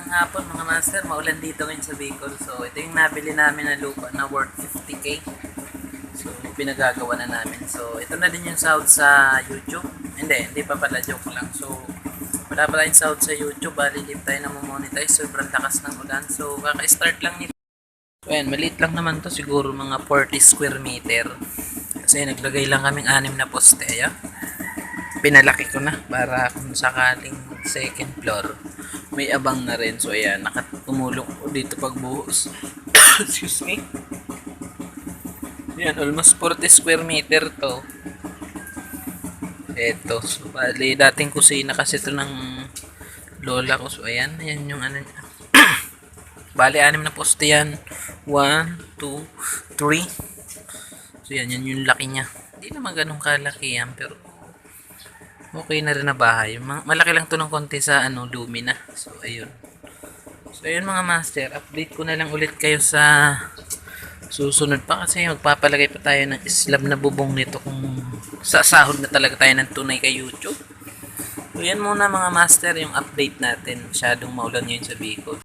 Magandang hapon mga master, maulan dito ngayon sa Bicol. So ito yung nabili namin na lupa na worth 50k. So pinagagawa na namin. So ito na din yung sahod sa YouTube. Hindi pa pala, joke lang. So wala pala yung sahod sa YouTube, bali hindi tayo na monetize. Sobrang lakas ng ulan. So kaka-start lang nito. So ayan, maliit lang naman to, siguro mga 40 square meter. Kasi naglagay lang kaming 6 na poste. Ayan. Pinalaki ko na para kung sakaling second floor may abang na rin. So ayan, nakatumulong ko dito pagbuhos. Excuse me. Ayan, almost 40 square meter to. Eto, so bali dating kusina kasi ito ng lola ko. So ayan, ayan yung ano niya. Bali 6 na poste yan. 1, 2, 3. So yan yung laki niya. Hindi naman ganun kalaki yan, pero okay na rin na bahay. Malaki lang to ng konti sa Lumina. So ayun. So ayun mga master, update ko na lang ulit kayo sa susunod pa kasi magpapalagay pa tayo ng slab na bubong nito kung sasahod na talaga tayo ng tunay kay YouTube. So yan muna mga master yung update natin. Masyadong maulan ngayon sa Bicol.